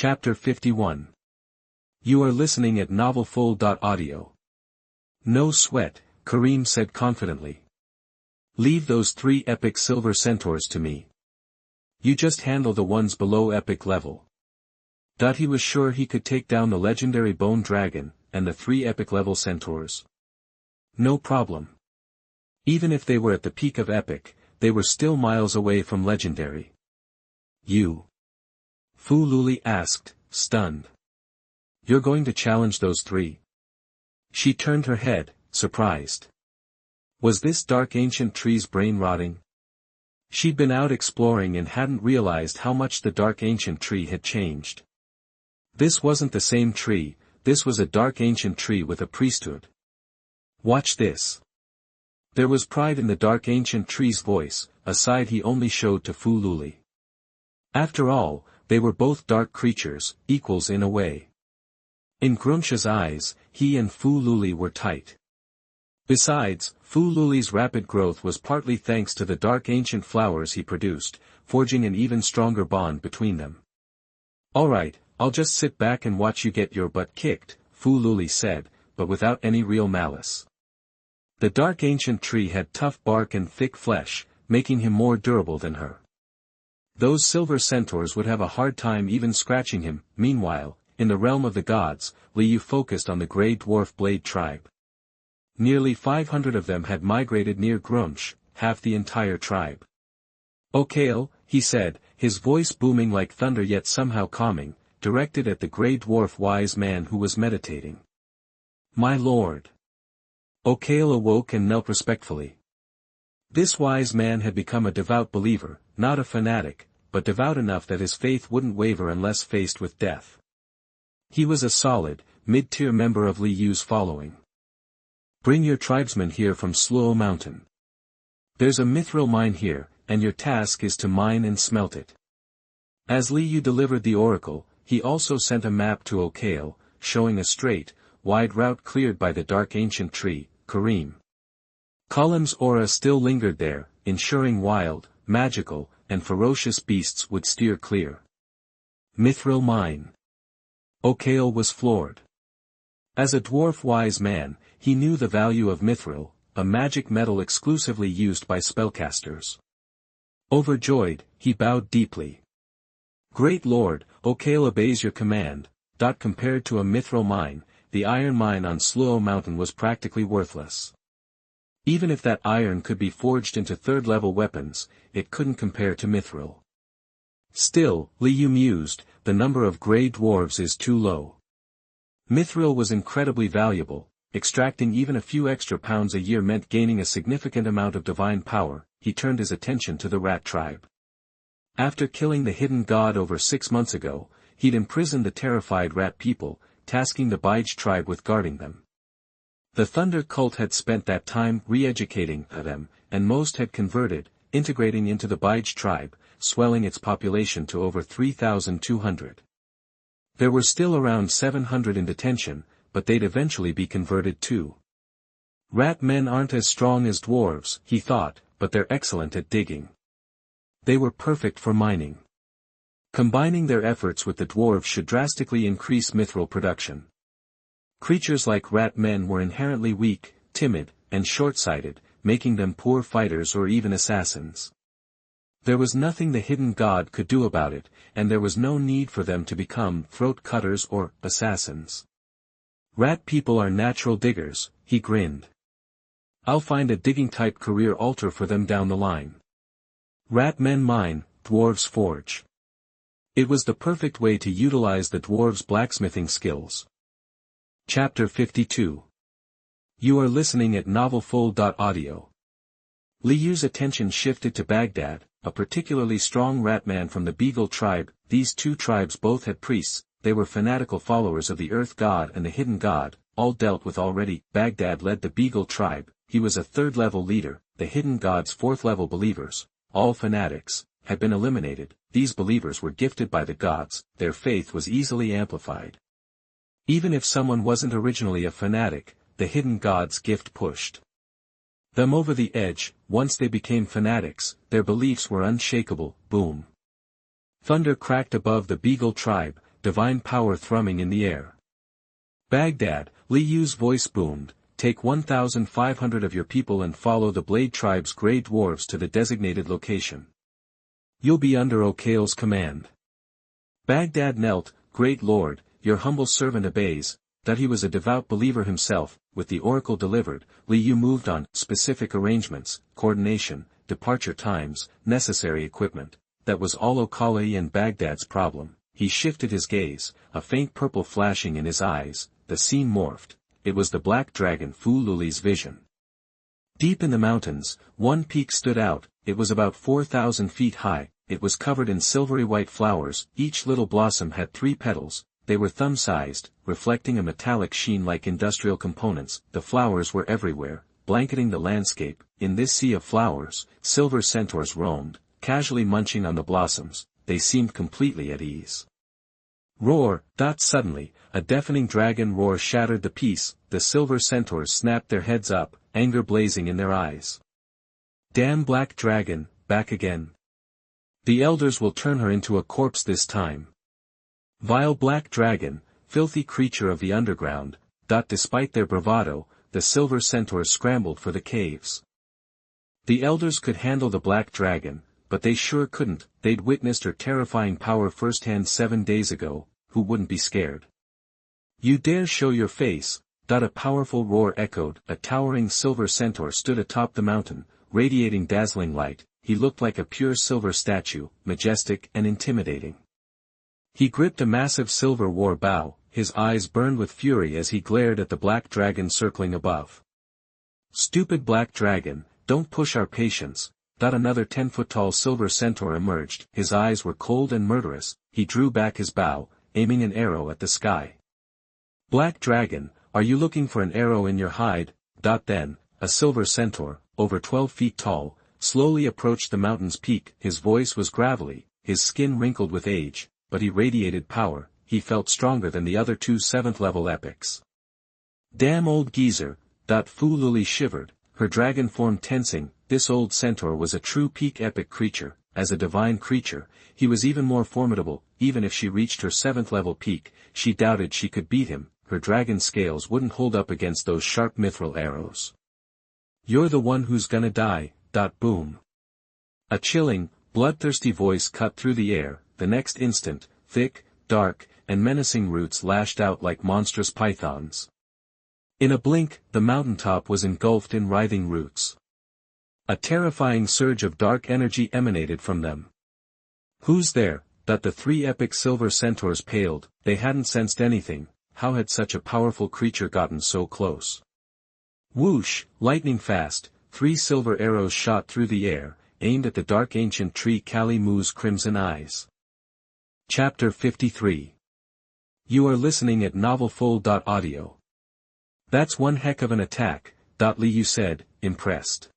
Chapter 51. You are listening at Mtlnovel.audio. No sweat, Kareem said confidently. Leave those 3 epic silver centaurs to me. You just handle the ones below epic level. He was sure he could take down the legendary bone dragon, and the 3 epic level centaurs. No problem. Even if they were at the peak of epic, they were still miles away from legendary. You? Faloo asked, stunned. You're going to challenge those 3? She turned her head, surprised. Was this dark ancient tree's brain rotting? She'd been out exploring and hadn't realized how much the dark ancient tree had changed. This wasn't the same tree, this was a dark ancient tree with a priesthood. Watch this. There was pride in the dark ancient tree's voice, a side he only showed to Faloo. After all, they were both dark creatures, equals in a way. In Grunch's eyes, he and Faloo were tight. Besides, Faloo's rapid growth was partly thanks to the dark ancient flowers he produced, forging an even stronger bond between them. Alright, I'll just sit back and watch you get your butt kicked, Faloo said, but without any real malice. The dark ancient tree had tough bark and thick flesh, making him more durable than her. Those silver centaurs would have a hard time even scratching him. Meanwhile, in the realm of the gods, Liu focused on the grey dwarf blade tribe. Nearly 500 of them had migrated near Grunch, half the entire tribe. Okael, he said, his voice booming like thunder yet somehow calming, directed at the grey dwarf wise man who was meditating. My lord. Okael awoke and knelt respectfully. This wise man had become a devout believer, not a fanatic, but devout enough that his faith wouldn't waver unless faced with death. He was a solid, mid-tier member of Liu's following. Bring your tribesmen here from Slow Mountain. There's a mithril mine here, and your task is to mine and smelt it. As Liu delivered the oracle, he also sent a map to Okael, showing a straight, wide route cleared by the dark ancient tree, Kareem. Kalim's aura still lingered there, ensuring wild, magical, and ferocious beasts would steer clear. Mithril mine. Okael was floored. As a dwarf wise man, he knew the value of mithril, a magic metal exclusively used by spellcasters. Overjoyed, he bowed deeply. Great Lord, Okael obeys your command. Compared to a mithril mine, the iron mine on Slow Mountain was practically worthless. Even if that iron could be forged into third-level weapons, it couldn't compare to mithril. Still, Liu mused, the number of grey dwarves is too low. Mithril was incredibly valuable, extracting even a few extra pounds a year meant gaining a significant amount of divine power. He turned his attention to the rat tribe. After killing the hidden god over 6 months ago, he'd imprisoned the terrified rat people, tasking the Bige tribe with guarding them. The Thunder cult had spent that time re-educating them, and most had converted, integrating into the Bige tribe, swelling its population to over 3,200. There were still around 700 in detention, but they'd eventually be converted too. Rat men aren't as strong as dwarves, he thought, but they're excellent at digging. They were perfect for mining. Combining their efforts with the dwarves should drastically increase mithril production. Creatures like rat men were inherently weak, timid, and short-sighted, making them poor fighters or even assassins. There was nothing the hidden god could do about it, and there was no need for them to become throat-cutters or assassins. Rat people are natural diggers, he grinned. I'll find a digging-type career alter for them down the line. Rat men mine, dwarves forge. It was the perfect way to utilize the dwarves' blacksmithing skills. Chapter 52. You are listening at Mtlnovel.audio. Liu's attention shifted to Baghdad, a particularly strong ratman from the Beagle tribe. These 2 tribes both had priests, they were fanatical followers of the Earth God and the Hidden God, all dealt with already. Baghdad led the Beagle tribe, he was a 3rd-level leader, the Hidden God's 4th-level believers, all fanatics, had been eliminated. These believers were gifted by the gods, their faith was easily amplified. Even if someone wasn't originally a fanatic, the Hidden God's gift pushed them over the edge. Once they became fanatics, their beliefs were unshakable. Boom. Thunder cracked above the Beagle tribe, divine power thrumming in the air. Baghdad, Li Yu's voice boomed, take 1,500 of your people and follow the Blade Tribe's grey dwarves to the designated location. You'll be under Okail's command. Baghdad knelt, Great Lord, your humble servant obeys. That he was a devout believer himself, with the oracle delivered, Li Yu moved on, specific arrangements, coordination, departure times, necessary equipment. That was all Okail and Baghdad's problem. He shifted his gaze, a faint purple flashing in his eyes, the scene morphed. It was the black dragon Faloo's vision. Deep in the mountains, one peak stood out. It was about 4,000 feet high, it was covered in silvery white flowers, each little blossom had 3 petals. They were thumb-sized, reflecting a metallic sheen like industrial components. The flowers were everywhere, blanketing the landscape. In this sea of flowers, silver centaurs roamed, casually munching on the blossoms. They seemed completely at ease. Roar! Suddenly, a deafening dragon roar shattered the peace. The silver centaurs snapped their heads up, anger blazing in their eyes. Damn black dragon, back again. The elders will turn her into a corpse this time. Vile black dragon, filthy creature of the underground. Despite their bravado, the silver centaurs scrambled for the caves. The elders could handle the black dragon, but they sure couldn't. They'd witnessed her terrifying power firsthand 7 days ago. Who wouldn't be scared? You dare show your face? A powerful roar echoed. A towering silver centaur stood atop the mountain, radiating dazzling light. He looked like a pure silver statue, majestic and intimidating. He gripped a massive silver war bow, his eyes burned with fury as he glared at the black dragon circling above. Stupid black dragon, don't push our patience. Another 10-foot-tall silver centaur emerged. His eyes were cold and murderous. He drew back his bow, aiming an arrow at the sky. Black dragon, are you looking for an arrow in your hide? Then, a silver centaur, over 12 feet tall, slowly approached the mountain's peak. His voice was gravelly, his skin wrinkled with age, but he radiated power. He felt stronger than the other 2 7th-level epics. Damn old geezer. Faloo shivered, her dragon form tensing. This old centaur was a true peak epic creature. As a divine creature, he was even more formidable. Even if she reached her 7th-level peak, she doubted she could beat him. Her dragon scales wouldn't hold up against those sharp mithril arrows. You're the one who's gonna die. Boom. A chilling, bloodthirsty voice cut through the air. The next instant, thick, dark, and menacing roots lashed out like monstrous pythons. In a blink, the mountaintop was engulfed in writhing roots. A terrifying surge of dark energy emanated from them. Who's there? The 3 epic silver centaurs paled. They hadn't sensed anything. How had such a powerful creature gotten so close? Whoosh, lightning fast, 3 silver arrows shot through the air, aimed at the dark ancient tree Kali Mu's crimson eyes. Chapter 53. You are listening at novelfull.audio. That's one heck of an attack, Li Yu said, impressed.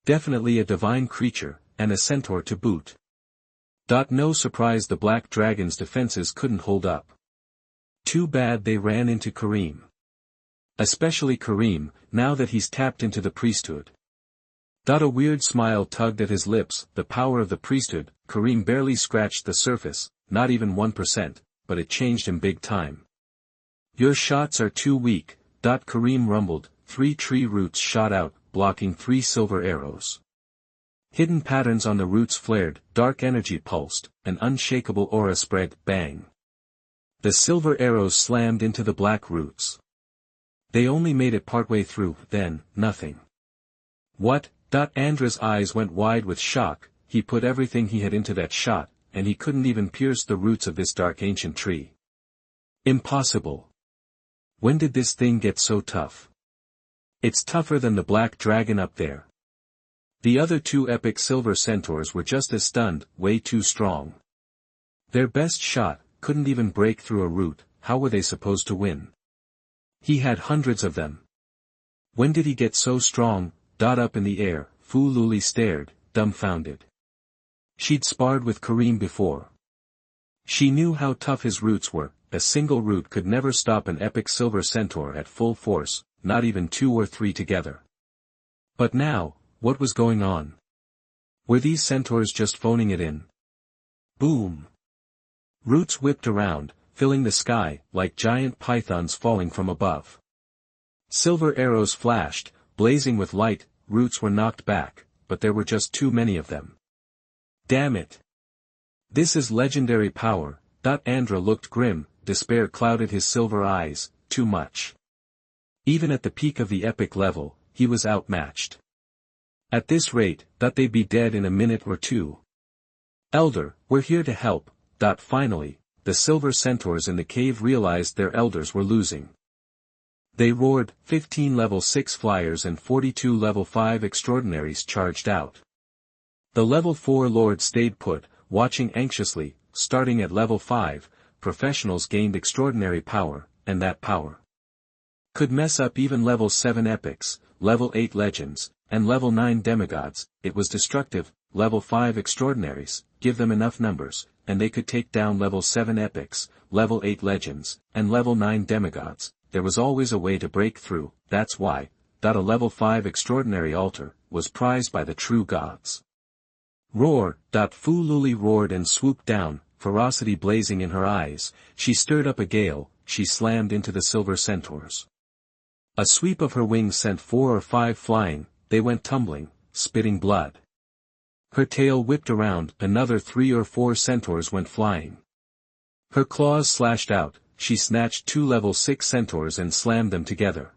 Definitely a divine creature, and a centaur to boot. No surprise the black dragon's defenses couldn't hold up. Too bad they ran into Kareem. Especially Kareem, now that he's tapped into the priesthood. A weird smile tugged at his lips. The power of the priesthood. Kareem barely scratched the surface, not even 1%, but it changed him big time. Your shots are too weak, Kareem rumbled. 3 tree roots shot out, blocking 3 silver arrows. Hidden patterns on the roots flared, dark energy pulsed, an unshakable aura spread. Bang. The silver arrows slammed into the black roots. They only made it partway through, then, nothing. What? Andra's eyes went wide with shock. He put everything he had into that shot, and he couldn't even pierce the roots of this dark ancient tree. Impossible. When did this thing get so tough? It's tougher than the black dragon up there. The other 2 epic silver centaurs were just as stunned, way too strong. Their best shot couldn't even break through a root. How were they supposed to win? He had hundreds of them. When did he get so strong? Up in the air, Faloo stared, dumbfounded. She'd sparred with Kareem before. She knew how tough his roots were. A single root could never stop an epic silver centaur at full force, not even 2 or 3 together. But now, what was going on? Were these centaurs just phoning it in? Boom. Roots whipped around, filling the sky, like giant pythons falling from above. Silver arrows flashed, blazing with light. Roots were knocked back, but there were just too many of them. Damn it! This is legendary power. Andra looked grim, despair clouded his silver eyes. Too much. Even at the peak of the epic level, he was outmatched. At this rate, they'd be dead in a minute or two. Elder, we're here to help. Finally, the silver centaurs in the cave realized their elders were losing. They roared. 15 level 6 flyers and 42 level 5 extraordinaries charged out. The level 4 lord stayed put, watching anxiously. Starting at level 5, professionals gained extraordinary power, and that power could mess up even level 7 epics, level 8 legends, and level 9 demigods. It was destructive. Level 5 extraordinaries, give them enough numbers, and they could take down level 7 epics, level 8 legends, and level 9 demigods. There was always a way to break through. That's why, a level 5 extraordinary altar, was prized by the true gods. Roar. Faloo roared and swooped down, ferocity blazing in her eyes. She stirred up a gale. She slammed into the silver centaurs. A sweep of her wings sent 4 or 5 flying. They went tumbling, spitting blood. Her tail whipped around. Another 3 or 4 centaurs went flying. Her claws slashed out. She snatched 2 level 6 centaurs and slammed them together.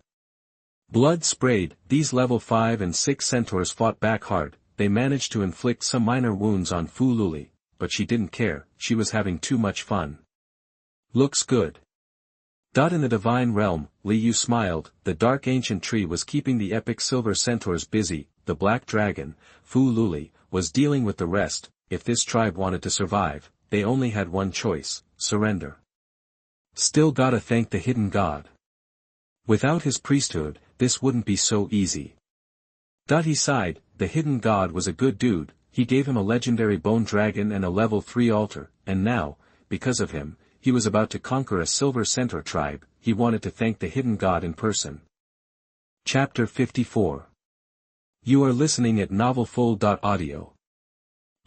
Blood sprayed. These level 5 and 6 centaurs fought back hard. They managed to inflict some minor wounds on Faloo, but she didn't care. She was having too much fun. Looks good. In the divine realm, Liu smiled. The dark ancient tree was keeping the epic silver centaurs busy. The black dragon, Faloo, was dealing with the rest. If this tribe wanted to survive, they only had one choice: surrender. Still gotta thank the hidden god. Without his priesthood, this wouldn't be so easy. He sighed. The hidden god was a good dude. He gave him a legendary bone dragon and a level 3 altar, and now, because of him, he was about to conquer a silver centaur tribe. He wanted to thank the hidden god in person. Chapter 54. You are listening at novelfull.audio.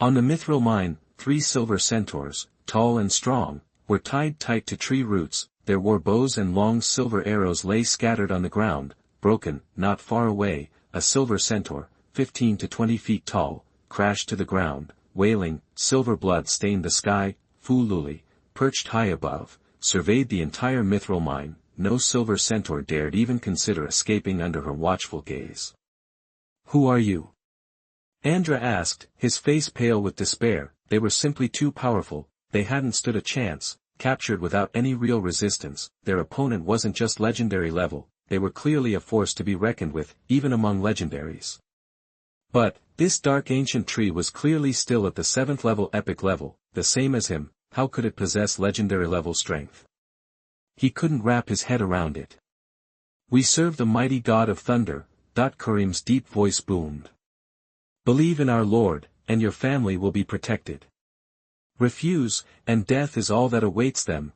On the mithril mine, 3 silver centaurs, tall and strong, were tied tight to tree roots. Their war bows and long silver arrows lay scattered on the ground. Broken. Not far away, a silver centaur, 15 to 20 feet tall, crashed to the ground, wailing. Silver blood stained the sky. Faloo, perched high above, surveyed the entire mithril mine. No silver centaur dared even consider escaping under her watchful gaze. Who are you? Andra asked, his face pale with despair. They were simply too powerful. They hadn't stood a chance. Captured without any real resistance. Their opponent wasn't just legendary level. They were clearly a force to be reckoned with, even among legendaries. But, this dark ancient tree was clearly still at the 7th level epic level, the same as him. How could it possess legendary level strength? He couldn't wrap his head around it. We serve the mighty god of thunder. Karim's deep voice boomed. Believe in our Lord, and your family will be protected. Refuse, and death is all that awaits them.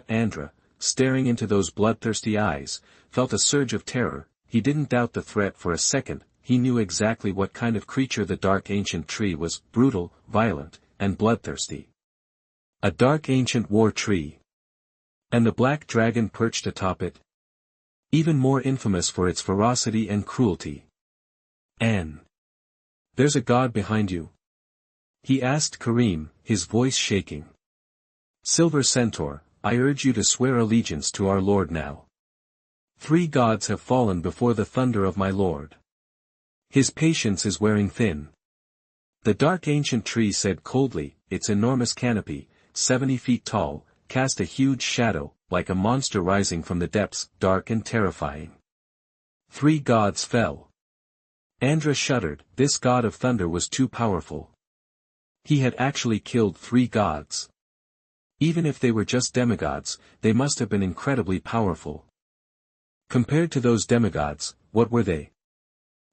Andra, staring into those bloodthirsty eyes, felt a surge of terror. He didn't doubt the threat for a second. He knew exactly what kind of creature the dark ancient tree was: brutal, violent, and bloodthirsty. A dark ancient war tree. And the black dragon perched atop it? Even more infamous for its ferocity and cruelty. There's a god behind you? He asked Karim, his voice shaking. Silver Centaur, I urge you to swear allegiance to our Lord now. 3 gods have fallen before the thunder of my Lord. His patience is wearing thin. The dark ancient tree said coldly. Its enormous canopy, 70 feet tall, cast a huge shadow, like a monster rising from the depths, dark and terrifying. 3 gods fell. Andra shuddered. This god of thunder was too powerful. He had actually killed 3 gods. Even if they were just demigods, they must have been incredibly powerful. Compared to those demigods, what were they?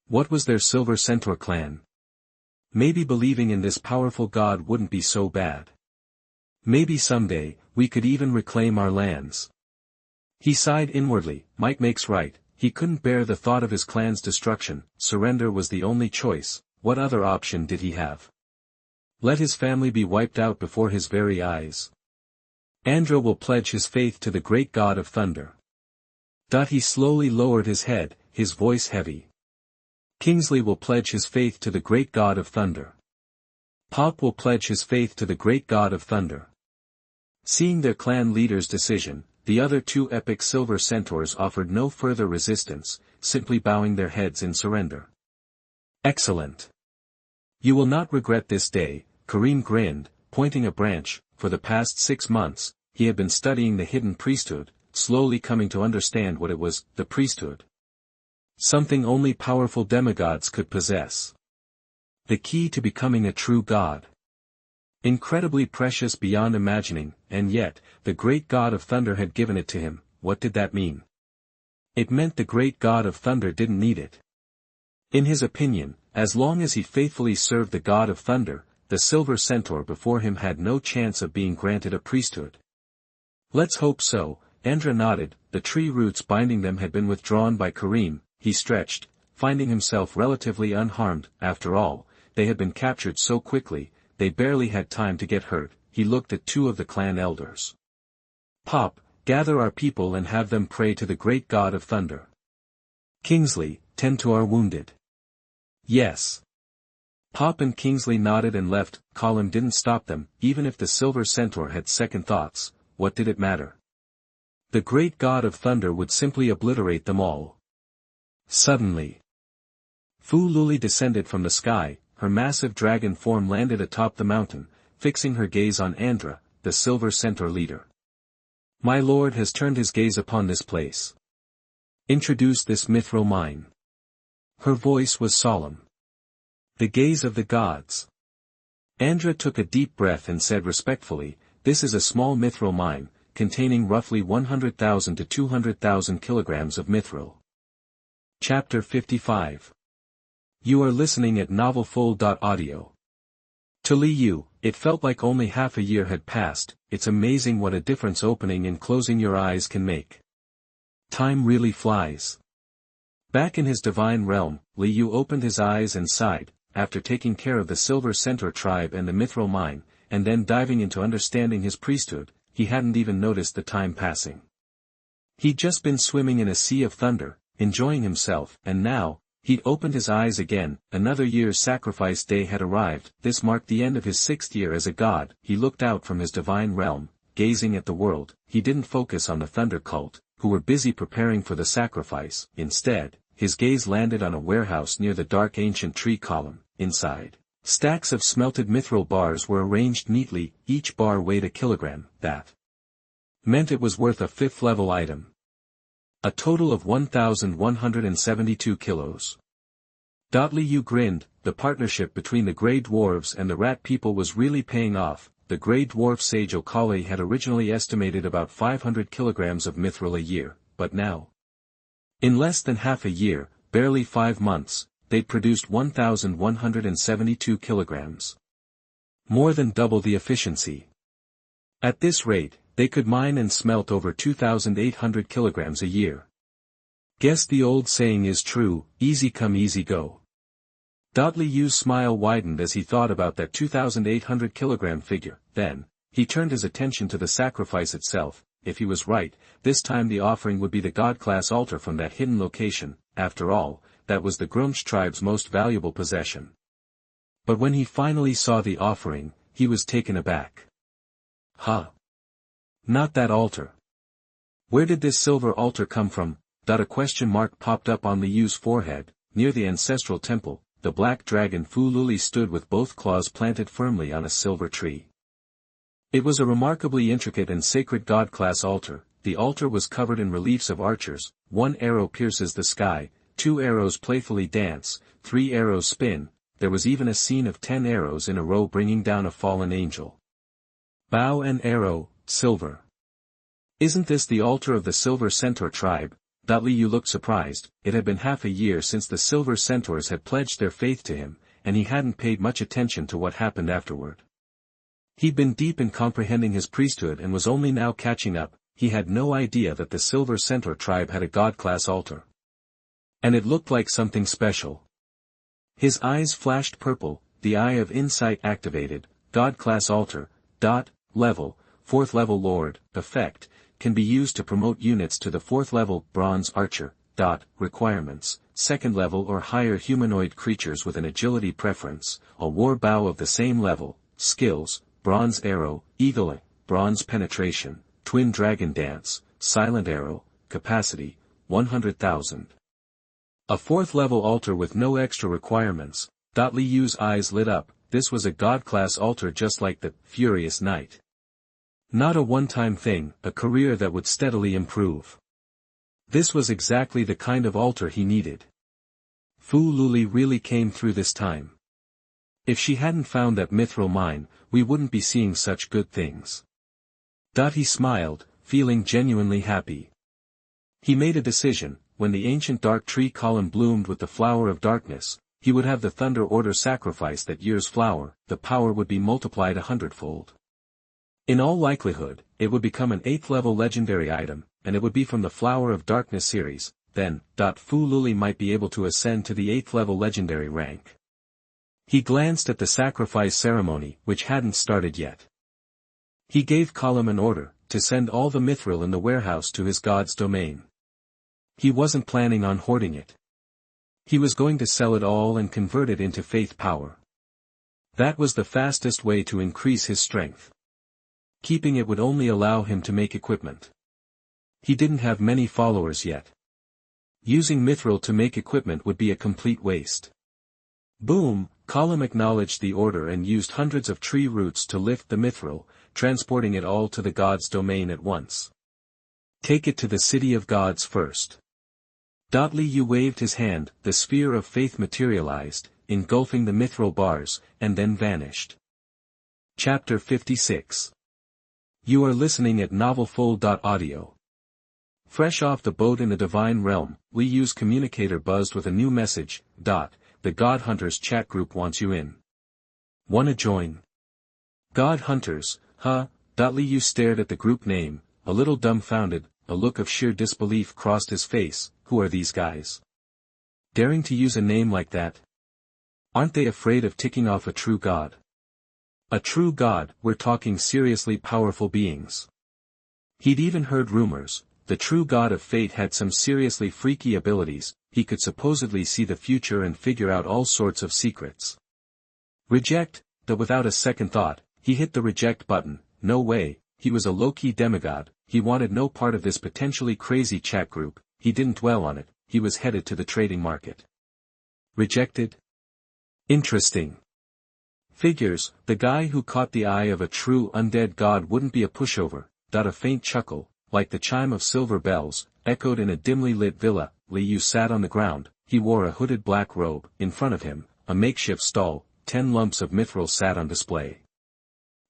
What was their silver centaur clan? Maybe believing in this powerful god wouldn't be so bad. Maybe someday, we could even reclaim our lands. He sighed inwardly. Might makes right. He couldn't bear the thought of his clan's destruction. Surrender was the only choice. What other option did he have? Let his family be wiped out before his very eyes. Andra will pledge his faith to the great god of thunder. He slowly lowered his head, his voice heavy. Kingsley will pledge his faith to the great god of thunder. Pop will pledge his faith to the great god of thunder. Seeing their clan leader's decision, the other two epic silver centaurs offered no further resistance, simply bowing their heads in surrender. Excellent. You will not regret this day, Kareem grinned, pointing a branch. For the past 6 months, he had been studying the hidden priesthood, slowly coming to understand what it was, the priesthood. Something only powerful demigods could possess. The key to becoming a true god. Incredibly precious beyond imagining, and yet, the great god of thunder had given it to him. What did that mean? It meant the great god of thunder didn't need it. In his opinion, as long as he faithfully served the god of thunder, the silver centaur before him had no chance of being granted a priesthood. Let's hope so, Andra nodded. The tree roots binding them had been withdrawn by Kareem. He stretched, finding himself relatively unharmed. After all, they had been captured so quickly, they barely had time to get hurt. He looked at two of the clan elders. Pop, gather our people and have them pray to the great god of thunder. Kingsley, tend to our wounded. Yes. Pop and Kingsley nodded and left. Colin didn't stop them. Even if the silver centaur had second thoughts, what did it matter? The great god of thunder would simply obliterate them all. Suddenly, Faloo descended from the sky. Her massive dragon form landed atop the mountain, fixing her gaze on Andra, the silver centaur leader. My lord has turned his gaze upon this place. Introduce this mithril mine. Her voice was solemn. The gaze of the gods. Andra took a deep breath and said respectfully, this is a small mithril mine, containing roughly 100,000 to 200,000 kilograms of mithril. Chapter 55. You are listening at Novelfull.audio. To Liu, it felt like only half a year had passed. It's amazing what a difference opening and closing your eyes can make. Time really flies. Back in his divine realm, Liu opened his eyes and sighed, after taking care of the Silver Centaur tribe and the mithril mine, and then diving into understanding his priesthood. He hadn't even noticed the time passing. He'd just been swimming in a sea of thunder, enjoying himself, and now, he'd opened his eyes again. Another year's sacrifice day had arrived. This marked the end of his 6th year as a god. He looked out from his divine realm, gazing at the world. He didn't focus on the thunder cult, who were busy preparing for the sacrifice. Instead, his gaze landed on a warehouse near the dark ancient tree column. Inside, stacks of smelted mithril bars were arranged neatly. Each bar weighed a kilogram. That meant it was worth a 5th-level item. A total of 1,172 kilos. Liu grinned. The partnership between the Grey Dwarves and the Rat People was really paying off. The Grey Dwarf sage Okale had originally estimated about 500 kilograms of mithril a year, but now, in less than half a year, barely 5 months, they'd produced 1,172 kilograms. More than double the efficiency. At this rate, they could mine and smelt over 2,800 kilograms a year. Guess the old saying is true, easy come easy go. Liu's smile widened as he thought about that 2,800 kilogram figure. Then, he turned his attention to the sacrifice itself. If he was right, this time the offering would be the god-class altar from that hidden location. After all, that was the Grumsh tribe's most valuable possession. But when he finally saw the offering, he was taken aback. Huh? Not that altar. Where did this silver altar come from? A question mark popped up on Liu's forehead. Near the ancestral temple, the black dragon Faloo stood with both claws planted firmly on a silver tree. It was a remarkably intricate and sacred god-class altar. The altar was covered in reliefs of archers. 1 arrow pierces the sky, 2 arrows playfully dance, 3 arrows spin. There was even a scene of 10 arrows in a row bringing down a fallen angel. Bow and arrow, silver. Isn't this the altar of the Silver Centaur tribe? Liu looked surprised. It had been half a year since the Silver Centaurs had pledged their faith to him, and he hadn't paid much attention to what happened afterward. He'd been deep in comprehending his priesthood and was only now catching up. He had no idea that the Silver Centaur tribe had a god-class altar. And it looked like something special. His eyes flashed purple, the eye of insight activated. God-class altar, level, 4th level Lord, effect, can be used to promote units to the 4th level Bronze Archer. Requirements, 2nd level or higher humanoid creatures with an agility preference, a war bow of the same level, skills, Bronze Arrow, Eagle Eye, Bronze Penetration, Twin Dragon Dance, Silent Arrow, capacity, 100,000. A 4th level altar with no extra requirements. Li Yu's eyes lit up. This was a god-class altar just like the Furious Knight. Not a one-time thing, a career that would steadily improve. This was exactly the kind of altar he needed. Faloo really came through this time. If she hadn't found that mithril mine, we wouldn't be seeing such good things. He smiled, feeling genuinely happy. He made a decision. When the ancient dark tree column bloomed with the flower of darkness, he would have the Thunder Order sacrifice that year's flower, the power would be multiplied 100-fold. In all likelihood, it would become an 8th level legendary item, and it would be from the Flower of Darkness series. Then, Faloo might be able to ascend to the 8th level legendary rank. He glanced at the sacrifice ceremony, which hadn't started yet. He gave Column an order, to send all the mithril in the warehouse to his god's domain. He wasn't planning on hoarding it. He was going to sell it all and convert it into faith power. That was the fastest way to increase his strength. Keeping it would only allow him to make equipment. He didn't have many followers yet. Using mithril to make equipment would be a complete waste. Boom, Column acknowledged the order and used hundreds of tree roots to lift the mithril, transporting it all to the god's domain at once. Take it to the city of gods first. Li Yu waved his hand, the sphere of faith materialized, engulfing the mithril bars, and then vanished. Chapter 56. You are listening at novelfull.audio. Fresh off the boat in the Divine Realm, Li Yu's communicator buzzed with a new message. The God Hunters chat group wants you in. Wanna join? God Hunters, huh? Li Yu stared at the group name, a little dumbfounded, a look of sheer disbelief crossed his face. Who are these guys? Daring to use a name like that? Aren't they afraid of ticking off a true god? A true god, we're talking seriously powerful beings. He'd even heard rumors, the true god of fate had some seriously freaky abilities, he could supposedly see the future and figure out all sorts of secrets. Reject, without a second thought, he hit the reject button. No way, he was a low-key demigod, he wanted no part of this potentially crazy chat group. He didn't dwell on it, he was headed to the trading market. Rejected? Interesting. Figures, the guy who caught the eye of a true undead god wouldn't be a pushover. A faint chuckle, like the chime of silver bells, echoed in a dimly lit villa. Li Yu sat on the ground, he wore a hooded black robe, in front of him, a makeshift stall, 10 lumps of mithril sat on display.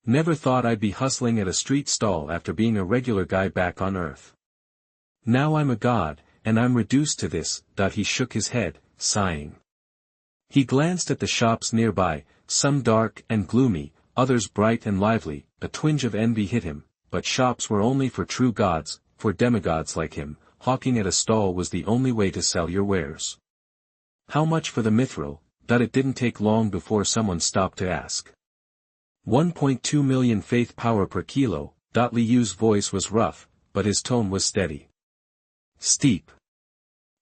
Never thought I'd be hustling at a street stall after being a regular guy back on Earth. Now I'm a god, and I'm reduced to this. He shook his head, sighing. He glanced at the shops nearby, some dark and gloomy, others bright and lively. A twinge of envy hit him, but shops were only for true gods, for demigods like him. Hawking at a stall was the only way to sell your wares. How much for the mithril? It didn't take long before someone stopped to ask. 1.2 million faith power per kilo. Li Yu's voice was rough, but his tone was steady. Steep.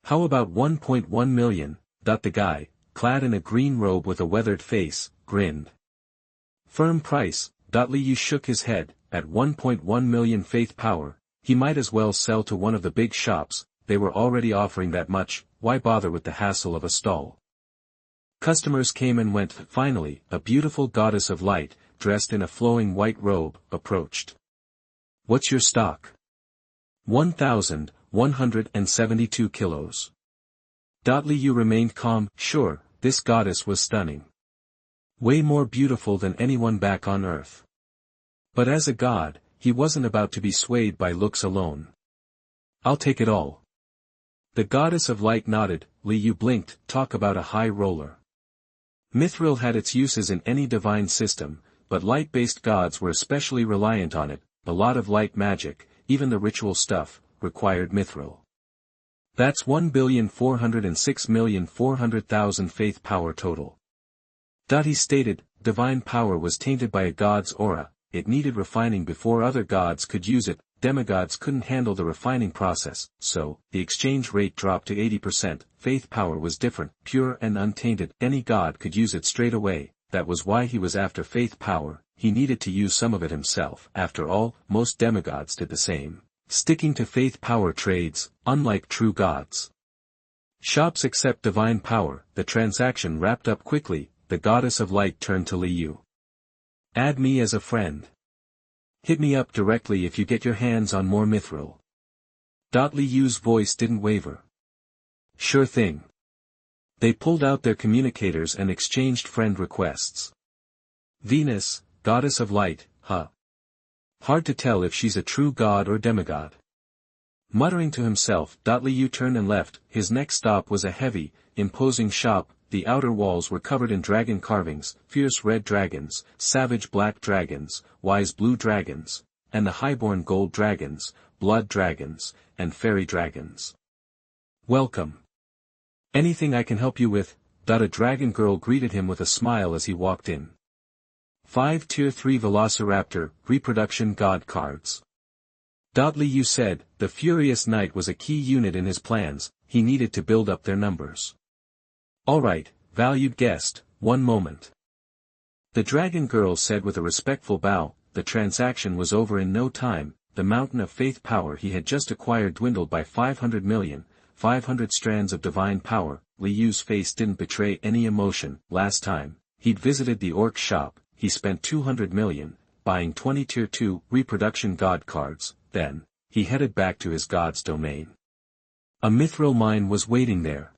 How about 1.1 million? The guy, clad in a green robe with a weathered face, grinned. Firm price. Li Yu shook his head. At 1.1 million faith power, he might as well sell to one of the big shops. They were already offering that much, why bother with the hassle of a stall? Customers came and went. Finally, a beautiful goddess of light, dressed in a flowing white robe, approached. What's your stock? 1,172 kilos. Li Yu remained calm. Sure, this goddess was stunning. Way more beautiful than anyone back on Earth. But as a god, he wasn't about to be swayed by looks alone. I'll take it all. The goddess of light nodded. Li Yu blinked. Talk about a high roller. Mithril had its uses in any divine system, but light-based gods were especially reliant on it. A lot of light magic, even the ritual stuff, required mithril. That's 1,406,400,000 faith power total. He stated, divine power was tainted by a god's aura, it needed refining before other gods could use it. Demigods couldn't handle the refining process, so, the exchange rate dropped to 80%, faith power was different, pure and untainted, any god could use it straight away, that was why he was after faith power, he needed to use some of it himself. After all, most demigods did the same, sticking to faith power trades, unlike true gods. Shops accept divine power, the transaction wrapped up quickly, the goddess of light turned to Liu. Add me as a friend. Hit me up directly if you get your hands on more mithril. Liu's voice didn't waver. Sure thing. They pulled out their communicators and exchanged friend requests. Venus, goddess of light, huh? Hard to tell if she's a true god or demigod. Muttering to himself, Liu turned and left. His next stop was a heavy, imposing shop. The outer walls were covered in dragon carvings, fierce red dragons, savage black dragons, wise blue dragons, and the highborn gold dragons, blood dragons, and fairy dragons. Welcome. Anything I can help you with? A dragon girl greeted him with a smile as he walked in. 5 Tier 3 Velociraptor, reproduction god cards. Liu said, the Furious Knight was a key unit in his plans, he needed to build up their numbers. Alright, valued guest, one moment. The dragon girl said with a respectful bow. The transaction was over in no time. The mountain of faith power he had just acquired dwindled by 500 million, 500 strands of divine power. Liu's face didn't betray any emotion. Last time, he'd visited the orc shop, he spent 200 million, buying 20 Tier 2 reproduction god cards, then, he headed back to his god's domain. A mithril mine was waiting there.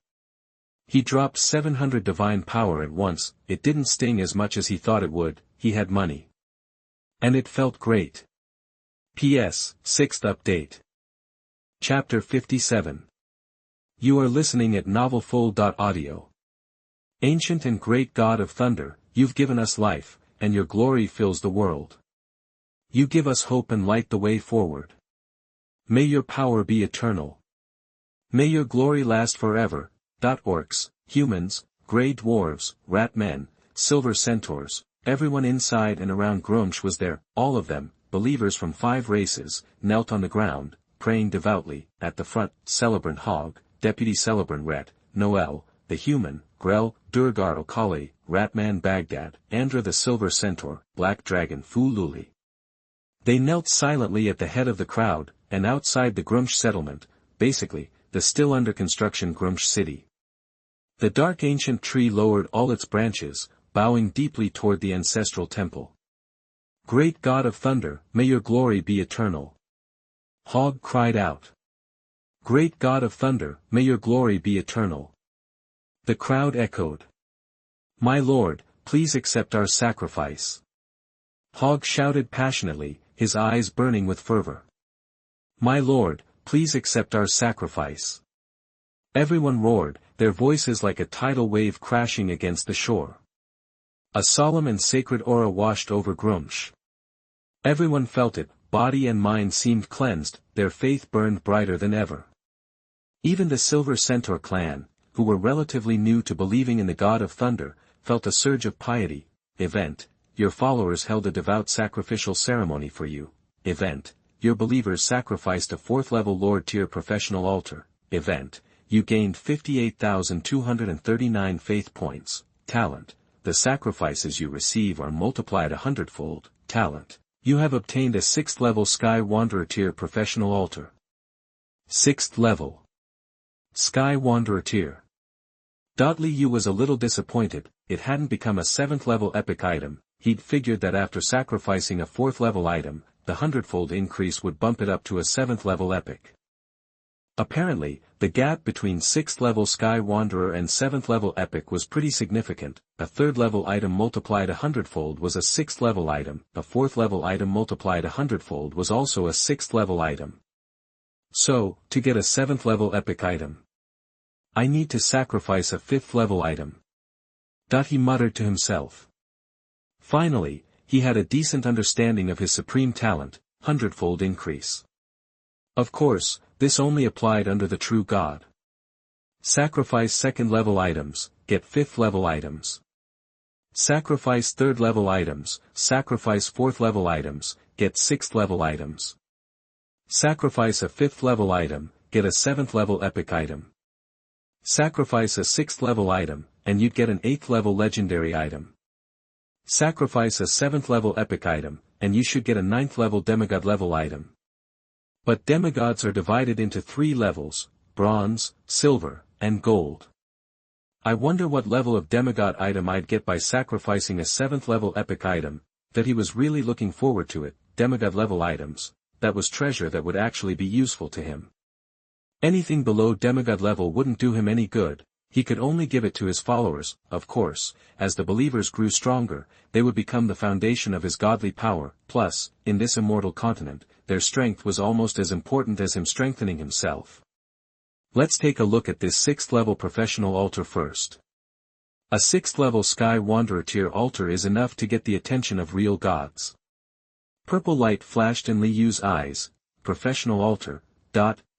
He dropped 700 divine power at once. It didn't sting as much as he thought it would, he had money. And it felt great. P.S. 6th update. Chapter 57. You are listening at novelfull.audio. Ancient and great God of thunder, you've given us life, and your glory fills the world. You give us hope and light the way forward. May your power be eternal. May your glory last forever. Orcs, humans, grey dwarves, rat men, silver centaurs, everyone inside and around Grumsh was there, all of them, believers from 5 races, knelt on the ground, praying devoutly. At the front, Celebrant Hog, Deputy Celebrant Ret, Noel, the human, Grell, Durgar Okali, Ratman Baghdad, Andra the silver centaur, Black Dragon Faloo. They knelt silently at the head of the crowd, and outside the Grumsh settlement, basically, the still under construction Grumsh city. The dark ancient tree lowered all its branches, bowing deeply toward the ancestral temple. Great God of thunder, may your glory be eternal. Hog cried out. Great God of thunder, may your glory be eternal. The crowd echoed. My lord, please accept our sacrifice. Hog shouted passionately, his eyes burning with fervor. My lord, please accept our sacrifice. Everyone roared, their voices like a tidal wave crashing against the shore. A solemn and sacred aura washed over Grumsh. Everyone felt it, body and mind seemed cleansed, their faith burned brighter than ever. Even the Silver Centaur clan, who were relatively new to believing in the God of Thunder, felt a surge of piety. Event, your followers held a devout sacrificial ceremony for you. Event, your believers sacrificed a 4th-level Lord tier professional altar. Event, you gained 58,239 faith points. Talent, the sacrifices you receive are multiplied 100-fold. Talent, you have obtained a 6th-level Sky Wanderer tier professional altar. 6th level. Sky Wanderer tier. Liu was a little disappointed, it hadn't become a 7th-level epic item. He'd figured that after sacrificing a 4th-level item, the 100-fold increase would bump it up to a 7th-level epic. Apparently, the gap between 6th-level Sky Wanderer and 7th-level epic was pretty significant. A 3rd-level item multiplied 100-fold was a 6th-level item, a 4th-level item multiplied 100-fold was also a 6th-level item. So, to get a 7th-level epic item, I need to sacrifice a 5th-level item. He muttered to himself. Finally, he had a decent understanding of his supreme talent, 100-fold increase. Of course, this only applied under the true God. Sacrifice 2nd-level items, get 5th-level items. Sacrifice 3rd level items, sacrifice 4th level items, get 6th level items. Sacrifice a 5th level item, get a 7th level epic item. Sacrifice a 6th level item, and you'd get an 8th level legendary item. Sacrifice a 7th level epic item, and you should get a 9th level demigod level item. But demigods are divided into 3 levels, bronze, silver, and gold. I wonder what level of demigod item I'd get by sacrificing a 7th level epic item, that he was really looking forward to it, demigod level items, that was treasure that would actually be useful to him. Anything below demigod level wouldn't do him any good, he could only give it to his followers. Of course, as the believers grew stronger, they would become the foundation of his godly power, plus, in this immortal continent, their strength was almost as important as him strengthening himself. Let's take a look at this 6th level professional altar first. A 6th level Sky Wanderer tier altar is enough to get the attention of real gods. Purple light flashed in Li Yu's eyes, professional altar,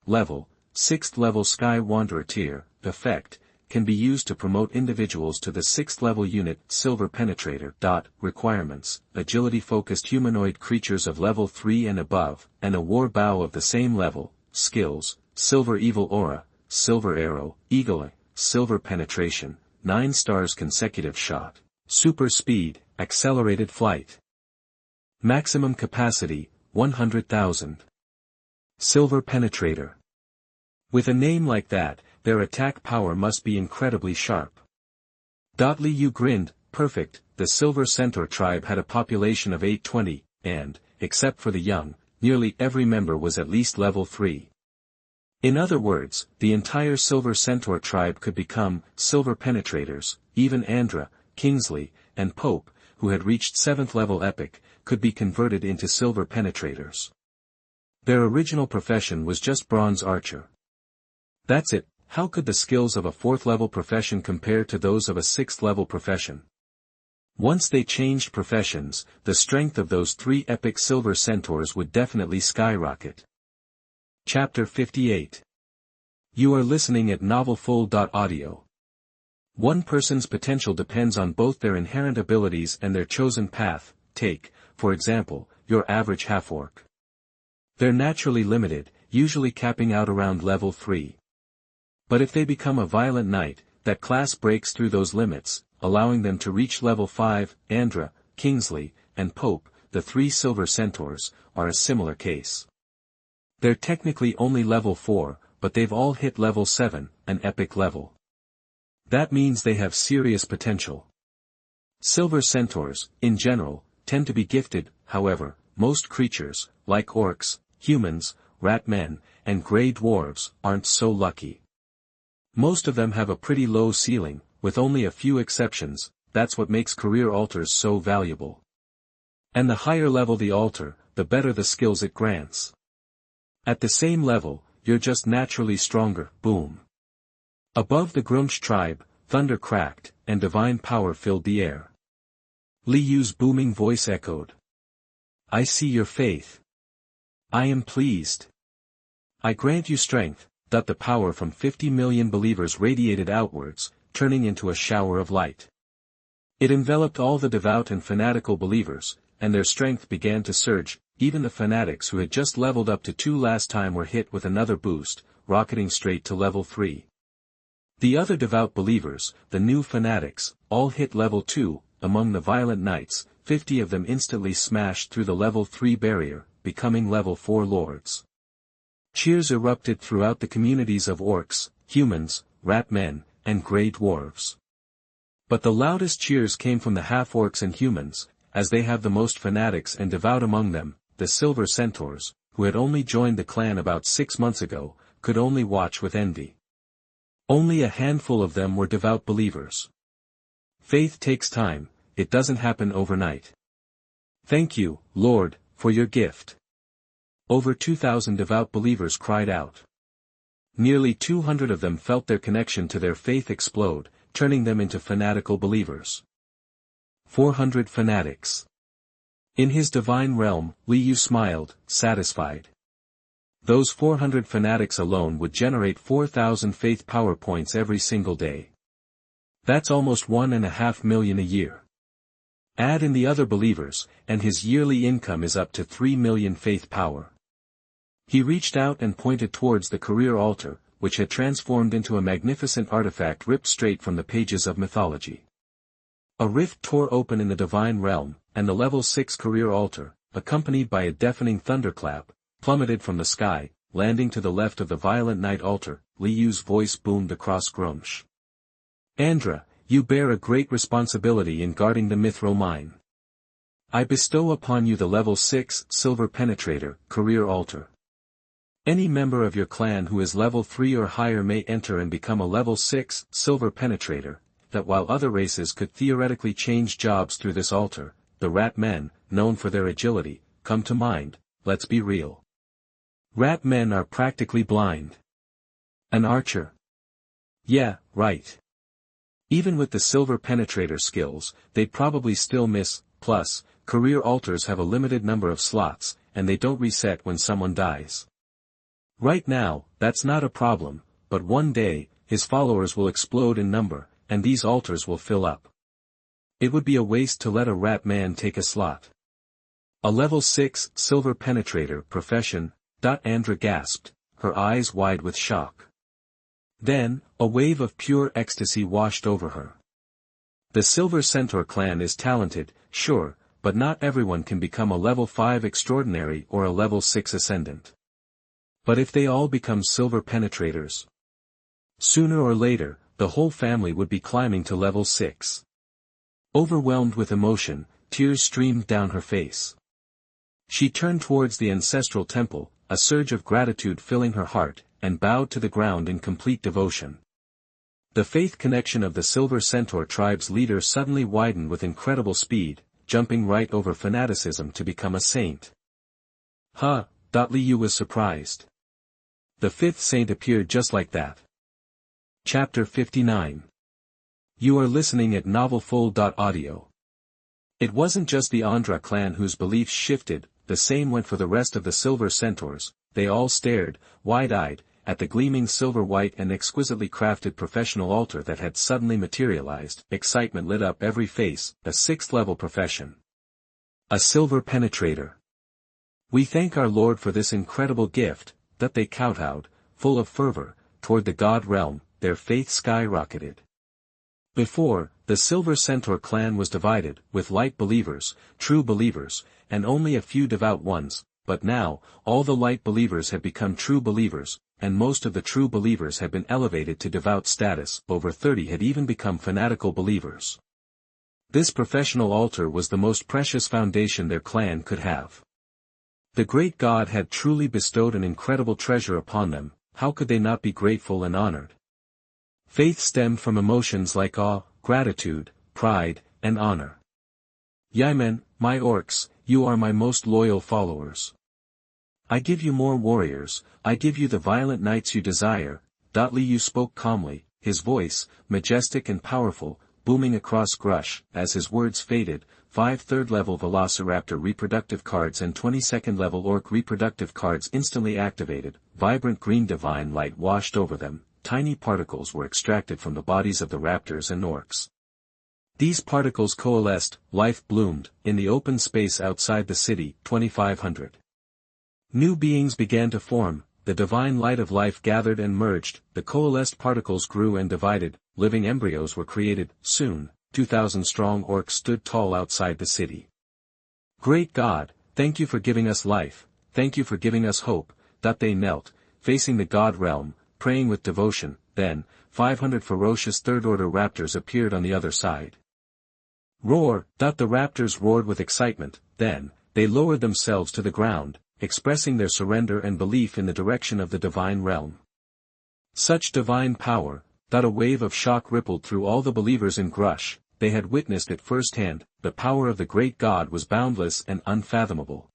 level, 6th level Sky Wanderer tier, effect, can be used to promote individuals to the 6th level unit, silver penetrator, requirements, agility focused humanoid creatures of level 3 and above, and a war bow of the same level, skills, silver evil aura, silver arrow, eagle eye, silver penetration, 9 stars consecutive shot, super speed, accelerated flight. Maximum capacity, 100,000. Silver penetrator. With a name like that, their attack power must be incredibly sharp. Li Yu grinned, perfect, the Silver Centaur tribe had a population of 820, and, except for the young, nearly every member was at least level 3. In other words, the entire Silver Centaur tribe could become silver penetrators. Even Andra, Kingsley, and Pope, who had reached 7th level epic, could be converted into silver penetrators. Their original profession was just bronze archer. That's it. How could the skills of a 4th level profession compare to those of a 6th level profession? Once they changed professions, the strength of those 3 epic silver centaurs would definitely skyrocket. Chapter 58. You are listening at novelfull.audio. One person's potential depends on both their inherent abilities and their chosen path. Take, for example, your average half-orc. They're naturally limited, usually capping out around level 3. But if they become a violent knight, that class breaks through those limits, allowing them to reach level 5. Andra, Kingsley, and Pope, the 3 silver centaurs, are a similar case. They're technically only level 4, but they've all hit level 7, an epic level. That means they have serious potential. Silver centaurs, in general, tend to be gifted. However, most creatures, like orcs, humans, rat men, and grey dwarves, aren't so lucky. Most of them have a pretty low ceiling, with only a few exceptions. That's what makes career altars so valuable. And the higher level the altar, the better the skills it grants. At the same level, you're just naturally stronger. Boom. Above the Grunch tribe, thunder cracked, and divine power filled the air. Li Yu's booming voice echoed. I see your faith. I am pleased. I grant you strength. The power from 50 million believers radiated outwards, turning into a shower of light. It enveloped all the devout and fanatical believers, and their strength began to surge. Even the fanatics who had just leveled up to 2 last time were hit with another boost, rocketing straight to level 3. The other devout believers, the new fanatics, all hit level 2, among the violent knights, 50 of them instantly smashed through the level 3 barrier, becoming level 4 lords. Cheers erupted throughout the communities of orcs, humans, rat men, and grey dwarves. But the loudest cheers came from the half-orcs and humans, as they have the most fanatics and devout among them. The silver centaurs, who had only joined the clan about 6 months ago, could only watch with envy. Only a handful of them were devout believers. Faith takes time, it doesn't happen overnight. Thank you, Lord, for your gift. Over 2,000 devout believers cried out. Nearly 200 of them felt their connection to their faith explode, turning them into fanatical believers. 400 fanatics. In his divine realm, Li Yu smiled, satisfied. Those 400 fanatics alone would generate 4,000 faith power points every single day. That's almost 1.5 million a year. Add in the other believers, and his yearly income is up to 3 million faith power. He reached out and pointed towards the career altar, which had transformed into a magnificent artifact ripped straight from the pages of mythology. A rift tore open in the divine realm, and the level 6 career altar, accompanied by a deafening thunderclap, plummeted from the sky, landing to the left of the violent night altar. Liu's voice boomed across Grumsh. Andra, you bear a great responsibility in guarding the Mithril mine. I bestow upon you the level 6 Silver Penetrator career altar. Any member of your clan who is level 3 or higher may enter and become a level 6 Silver Penetrator, that while other races could theoretically change jobs through this altar, the rat men, known for their agility, come to mind. Let's be real. Rat men are practically blind. An archer? Yeah, right. Even with the Silver Penetrator skills, they'd probably still miss. Plus, career altars have a limited number of slots, and they don't reset when someone dies. Right now, that's not a problem, but one day, his followers will explode in number, and these altars will fill up. It would be a waste to let a rat man take a slot. A level 6 Silver Penetrator profession. Andra gasped, her eyes wide with shock. Then, a wave of pure ecstasy washed over her. The Silver Centaur clan is talented, sure, but not everyone can become a level 5 extraordinary or a level 6 ascendant. But if they all become Silver Penetrators, sooner or later, the whole family would be climbing to level 6. Overwhelmed with emotion, tears streamed down her face. She turned towards the ancestral temple, a surge of gratitude filling her heart, and bowed to the ground in complete devotion. The faith connection of the Silver Centaur tribe's leader suddenly widened with incredible speed, jumping right over fanaticism to become a saint. Liu was surprised. The fifth saint appeared just like that. Chapter 59. You are listening at novelfull.audio. It wasn't just the Andra clan whose beliefs shifted, the same went for the rest of the Silver Centaurs. They all stared, wide-eyed, at the gleaming silver-white and exquisitely crafted professional altar that had suddenly materialized. Excitement lit up every face. A 6th-level profession. A Silver Penetrator. We thank our Lord for this incredible gift, that they kowtowed, full of fervor, toward the god realm. Their faith skyrocketed. Before, the Silver Centaur clan was divided, with light believers, true believers, and only a few devout ones, but now, all the light believers had become true believers, and most of the true believers had been elevated to devout status. Over 30 had even become fanatical believers. This professional altar was the most precious foundation their clan could have. The great God had truly bestowed an incredible treasure upon them. How could they not be grateful and honored? Faith stemmed from emotions like awe, gratitude, pride, and honor. Yaimen, my orcs, you are my most loyal followers. I give you more warriors, I give you the violent knights you desire. Liu spoke calmly, his voice, majestic and powerful, booming across Grush. As his words faded, 5 3rd-level Velociraptor reproductive cards and 22nd-level Orc reproductive cards instantly activated. Vibrant green divine light washed over them. Tiny particles were extracted from the bodies of the raptors and orcs. These particles coalesced, life bloomed, in the open space outside the city. 2500. New beings began to form, the divine light of life gathered and merged, the coalesced particles grew and divided, living embryos were created. Soon, 2,000-strong orcs stood tall outside the city. Great God, thank you for giving us life, thank you for giving us hope. They knelt, facing the god realm, praying with devotion. Then, 500 ferocious third-order raptors appeared on the other side. Roar! The raptors roared with excitement. Then, they lowered themselves to the ground, expressing their surrender and belief in the direction of the divine realm. Such divine power, that a wave of shock rippled through all the believers in Grush. They had witnessed it firsthand. The power of the great God was boundless and unfathomable.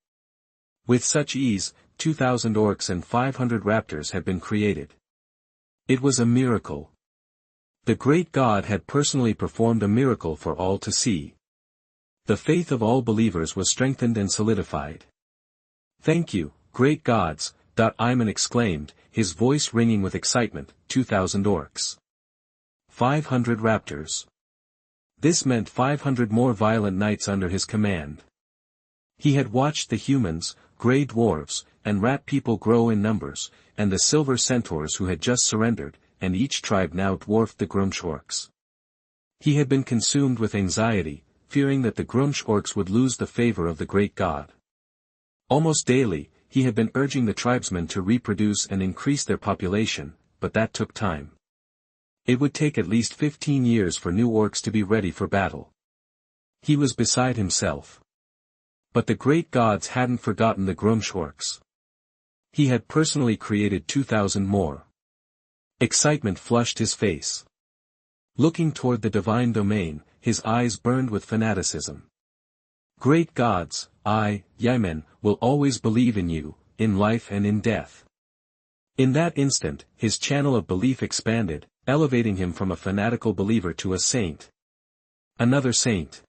With such ease, 2,000 orcs and 500 raptors had been created. It was a miracle. The great God had personally performed a miracle for all to see. The faith of all believers was strengthened and solidified. Thank you, great gods, Iman exclaimed, his voice ringing with excitement. 2,000 orcs. 500 raptors. This meant 500 more violent knights under his command. He had watched the humans, grey dwarves, and rat people grow in numbers, and the silver centaurs who had just surrendered, and each tribe now dwarfed the Grumsh orcs. He had been consumed with anxiety, fearing that the Grumsh orcs would lose the favor of the great god. Almost daily, he had been urging the tribesmen to reproduce and increase their population, but that took time. It would take at least 15 years for new orcs to be ready for battle. He was beside himself. But the great gods hadn't forgotten the Grumsh orcs. He had personally created 2,000 more. Excitement flushed his face. Looking toward the divine domain, his eyes burned with fanaticism. Great gods, I, Yemen, will always believe in you, in life and in death. In that instant, his channel of belief expanded, elevating him from a fanatical believer to a saint. Another saint.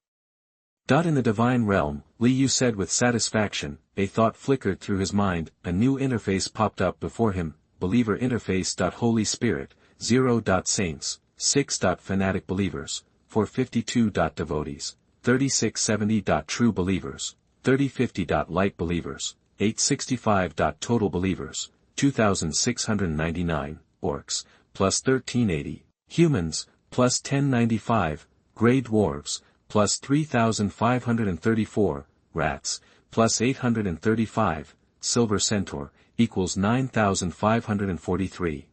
In the divine realm, Liu said with satisfaction. A thought flickered through his mind, a new interface popped up before him, believer interface. Holy Spirit, 0. Saints, 6. Fanatic believers, 452. Devotees, 3670. True believers, 3050. Light believers, 865. Total believers, 2699, orcs, plus 1380, humans, plus 1095, grey dwarves, plus 3534, rats, plus 835, silver centaur, equals 9543.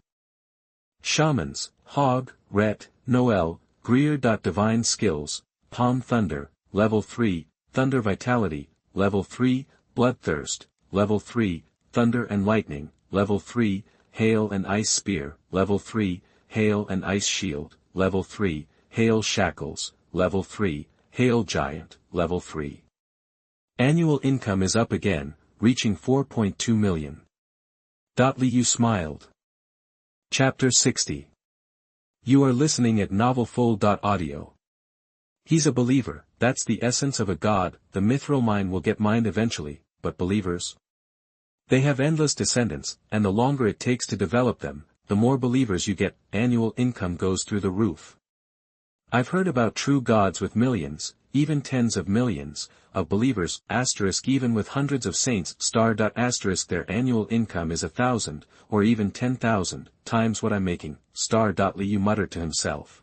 Shamans, hog, ret, noel, greer. Divine skills, palm thunder, level 3, thunder vitality, level 3, bloodthirst, level 3, thunder and lightning, level 3, hail and ice spear, level 3, hail and ice shield, level 3, hail shackles, level 3, hail giant, level 3. Annual income is up again, reaching 4.2 million. Liu smiled. Chapter 60. You are listening at Novelfull.audio. He's a believer, that's the essence of a god. The mithril mine will get mined eventually, but believers? They have endless descendants, and the longer it takes to develop them, the more believers you get. Annual income goes through the roof. I've heard about true gods with millions, even tens of millions, of believers, even with hundreds of saints, their annual income is 1,000, or even 10,000, times what I'm making, Liu muttered to himself.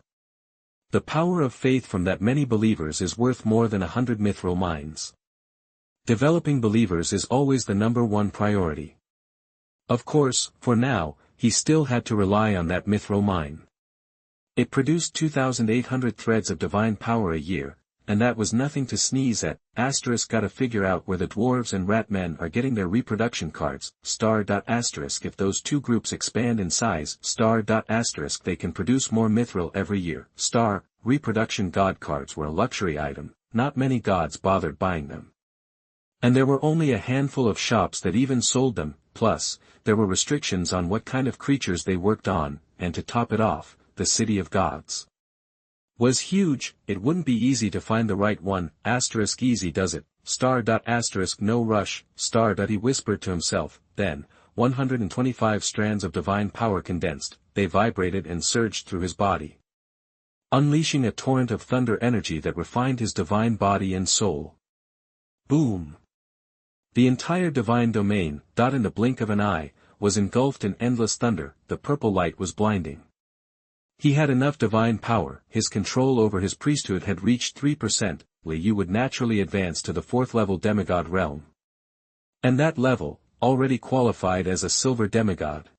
The power of faith from that many believers is worth more than 100 mithril mines. Developing believers is always the #1 priority. Of course, for now, he still had to rely on that mithril mine. It produced 2,800 threads of divine power a year, and that was nothing to sneeze at. Gotta figure out where the dwarves and rat men are getting their reproduction cards, if those two groups expand in size, they can produce more mithril every year, reproduction god cards were a luxury item, not many gods bothered buying them. And there were only a handful of shops that even sold them, plus, there were restrictions on what kind of creatures they worked on, and to top it off, the city of gods was huge. It wouldn't be easy to find the right one, easy does it, no rush, he whispered to himself. Then, 125 strands of divine power condensed, they vibrated and surged through his body, unleashing a torrent of thunder energy that refined his divine body and soul. Boom! The entire divine domain, in the blink of an eye, was engulfed in endless thunder. The purple light was blinding. He had enough divine power, his control over his priesthood had reached 3%, Liu would naturally advance to the 4th level demigod realm. And that level, already qualified as a silver demigod.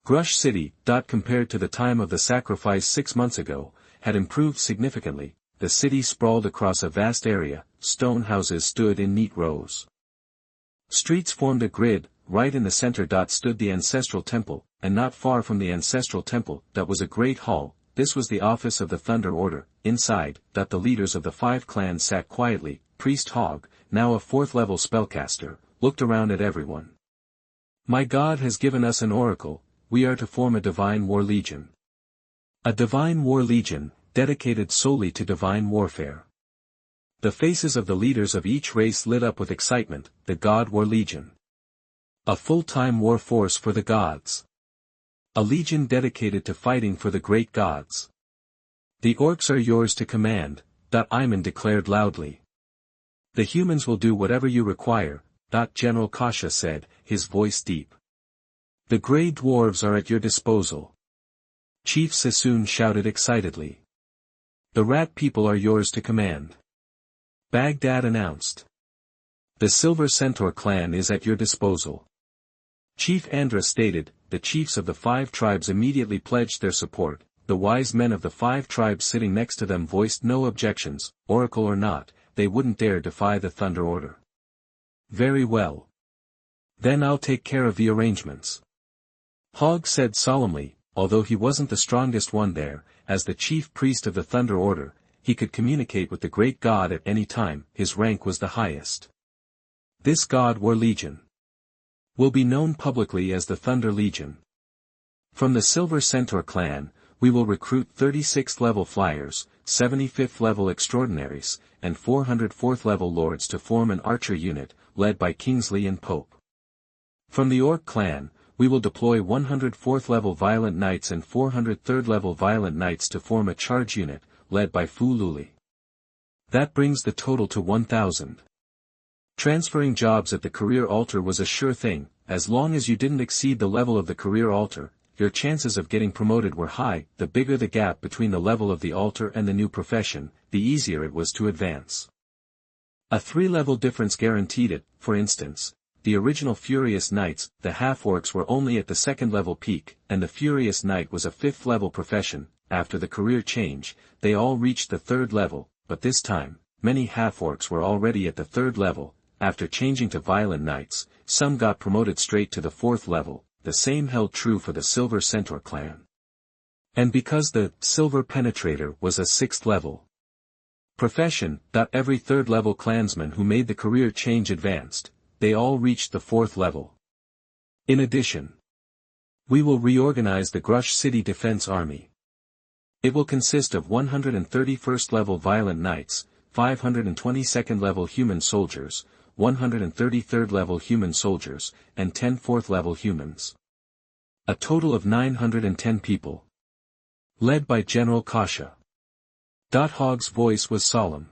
Grush City, compared to the time of the sacrifice 6 months ago, had improved significantly. The city sprawled across a vast area, stone houses stood in neat rows. Streets formed a grid, right in the center. Stood the ancestral temple, and not far from the ancestral temple, was a great hall. This was the office of the Thunder Order. Inside, the leaders of the 5 clans sat quietly. Priest Hog, now a 4th level spellcaster, looked around at everyone. My God has given us an oracle, we are to form a divine war legion. A divine war legion, dedicated solely to divine warfare. The faces of the leaders of each race lit up with excitement. The God War Legion. A full-time war force for the gods. A legion dedicated to fighting for the great gods. The orcs are yours to command, Iman declared loudly. The humans will do whatever you require, General Kasha said, his voice deep. The grey dwarves are at your disposal. Chief Sassoon shouted excitedly. The rat people are yours to command. Baghdad announced. The Silver Centaur clan is at your disposal. Chief Andra stated. The chiefs of the 5 tribes immediately pledged their support. The wise men of the 5 tribes sitting next to them voiced no objections, oracle or not, they wouldn't dare defy the Thunder Order. Very well. Then I'll take care of the arrangements. Hogg said solemnly, although he wasn't the strongest one there, as the chief priest of the Thunder Order, he could communicate with the great god at any time, his rank was the highest. This god War Legion will be known publicly as the Thunder Legion. From the Silver Centaur clan, we will recruit 36th level flyers, 75th level extraordinaries, and 404th level lords to form an archer unit, led by Kingsley and Pope. From the Orc clan, we will deploy 104th level violent knights and 403rd level violent knights to form a charge unit, led by Faloo. That brings the total to 1,000. Transferring jobs at the career altar was a sure thing, as long as you didn't exceed the level of the career altar, your chances of getting promoted were high. The bigger the gap between the level of the altar and the new profession, the easier it was to advance. A 3-level difference guaranteed it. For instance, the original Furious Knights, the half-orcs were only at the 2nd level peak, and the Furious Knight was a 5th level profession. After the career change, they all reached the 3rd level, but this time, many half-orcs were already at the 3rd level. After changing to Violent Knights, some got promoted straight to the 4th level. The same held true for the Silver Centaur clan. And because the Silver Penetrator was a 6th level profession, every 3rd level clansman who made the career change advanced, they all reached the 4th level. In addition, we will reorganize the Grush City Defense Army. It will consist of 131st level Violent Knights, 522nd level Human Soldiers, 133rd level Human Soldiers, and 10 4th level humans. A total of 910 people. Led by General Kasha. Hogg's voice was solemn.